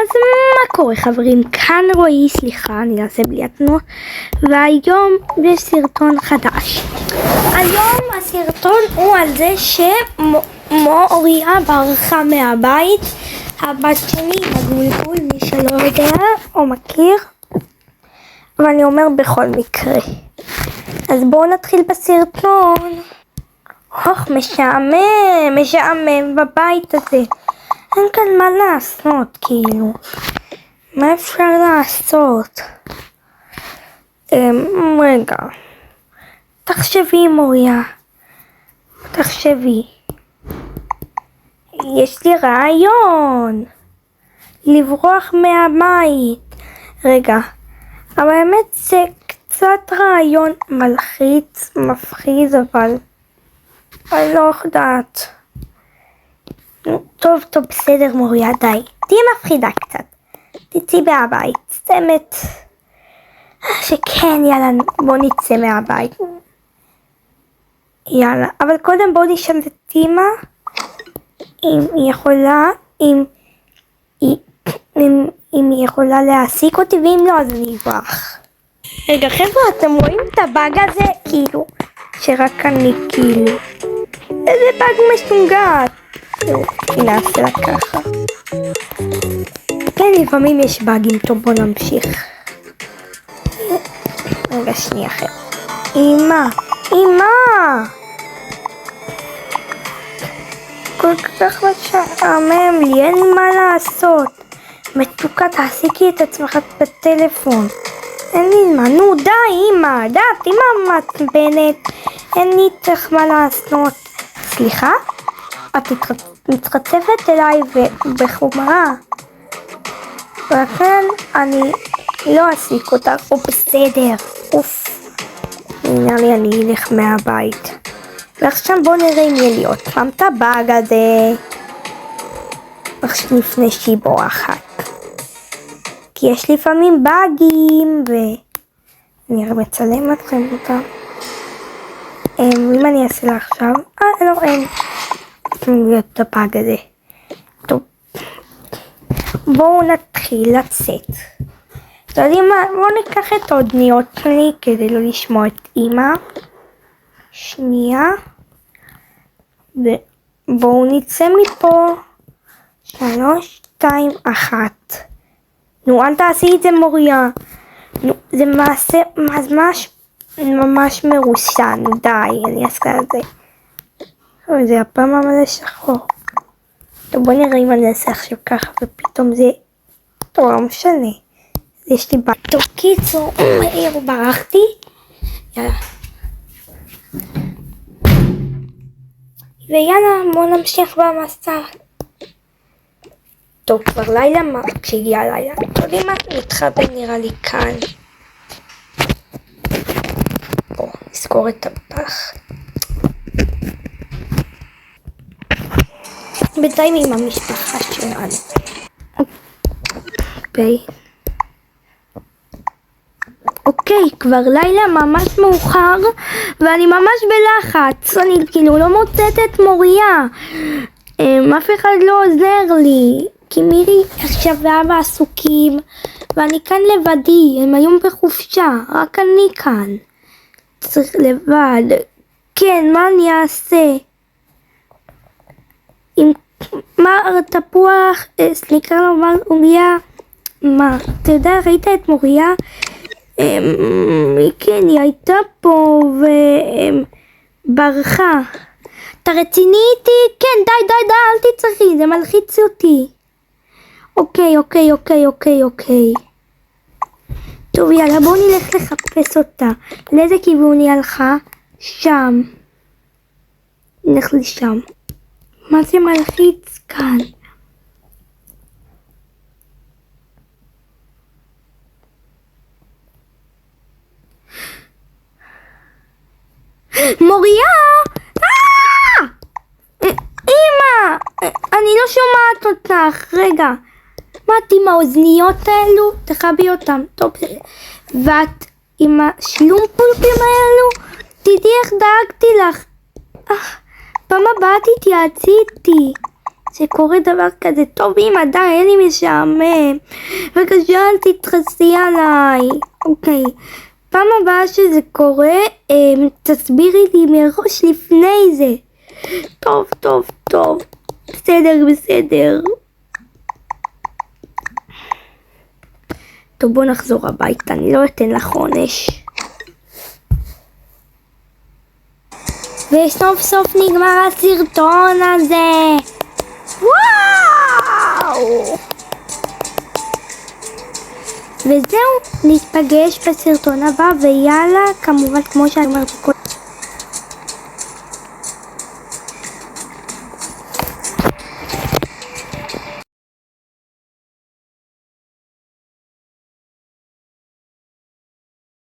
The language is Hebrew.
אז מה קורה חברים? כאן רועי, סליחה, אני אעשה בלי התנועה. והיום יש סרטון חדש. היום הסרטון הוא על זה שמוריה ברחה מהבית. הבת שלי, הגולגול, מי שלא יודע או מכיר, ואני אומר בכל מקרה. אז בואו נתחיל בסרטון. משעמם בבית הזה. אין כאן מה לעשות, כאילו. מה אפשר לעשות? רגע. תחשבי מוריה. תחשבי. יש לי רעיון. לברוח מהבית. רגע. אבל האמת זה קצת רעיון מלחיץ, מפחיד, אבל אני לא יודעת. טוב, בסדר מוריה, די. תהי מפחידה קצת. תצאי מהבית. סתמת. שכן, יאללה, בוא נצא מהבית. יאללה, אבל קודם בוא נשאל את אמא. אם היא יכולה, אם היא יכולה להעסיק אותי, ואם לא, אז אני אברח. רגע, חבר'ה, אתם רואים את הבאג הזה? כאילו, שרק אני כאילו. איזה באג משוגעת. נעשה לה ככה. כן, לפעמים יש באגים. טוב, בוא נמשיך. רגע, שנייה אחרת. אמא! כל כך משעמם לי, אין לי מה לעשות. מתוקה, תעסיקי את עצמך בטלפון. אין לי מה, נו די אמא, אמא מעצבנת. אין לי צריך מה לעשות. סליחה? את מתחצפת אליי בחומרה. ולכן אני לא אעסיק אותך, הוא בסדר. אוף. נראה לי אני אלך מהבית. ועכשיו בוא נראה אם יהיה לי עוד פעם את הבאג הזה. עכשיו לפני שהיא בורחת. כי יש לפעמים באגים ואני מצלם אתכם אותם. אם אני אעשה לה עכשיו? לא, אין. להיות את הבאג הזה. טוב. בואו נתחיל לצאת. אתם יודעים מה? בואו ניקח את האוזניות שלי כדי לא לשמוע את אמא. שנייה. ובואו נצא מפה. 3, 2, 1. נו, אל תעשי את זה מוריה. נו, זה מעשה ממש מרוסן. די, אני אעשה את זה. זה הפעם המלא שחור. טוב, בוא נראה אם אני אעשה עכשיו ככה ופתאום זה... טוב, לא משנה. יש לי בעיה. טוב, קיצור, ברחתי. יאללה. ויאללה, בוא נמשיך במסע. טוב, כבר לילה, כשהגיע הלילה. אתם יודעים מה? נתחבא נראה לי כאן. בוא, נסגור את הפח. בינתיים עם המשפחה שלנו. אוקיי, כבר לילה ממש מאוחר ואני ממש בלחץ. אני כאילו לא מוצאת את מוריה. אף אחד לא עוזר לי. כי מירי עכשיו ואבא עסוקים ואני כאן לבדי. הם היום בחופשה, רק אני כאן. צריך לבד. כן, מה אני אעשה? עם מר תפוח, סליחה לומר מוריה. מה? אתה יודע, ראית את מוריה? כן, היא הייתה פה וברחה. אתה רציני איתי? כן, די, אל תצטרכי, זה מלחיץ אותי. אוקיי. טוב, יאללה, בואו נלך לחפש אותה. לאיזה כיוון היא הלכה? שם. נלך לשם. מה זה מלחיץ כאן? מוריה! אמא! אני לא שומעת אותך. רגע. מה את עם האוזניות האלו? תחבי אותם. טוב. ואת עם השלומפולפים האלו? תדעי איך דאגתי לך. פעם הבאה תתייעצי איתי. שקורה דבר כזה. טוב אמא, די, אין לי משעמם. בבקשה, אל תתחסי עליי. אוקיי. פעם הבאה שזה קורה, תסבירי לי מראש לפני זה. טוב. בסדר. טוב, בוא נחזור הביתה, אני לא אתן לך עונש. וסוף סוף נגמר הסרטון הזה. וואו! וזהו, נתפגש בסרטון הבא, ויאללה, כמובן כמו שאני אומרת בכל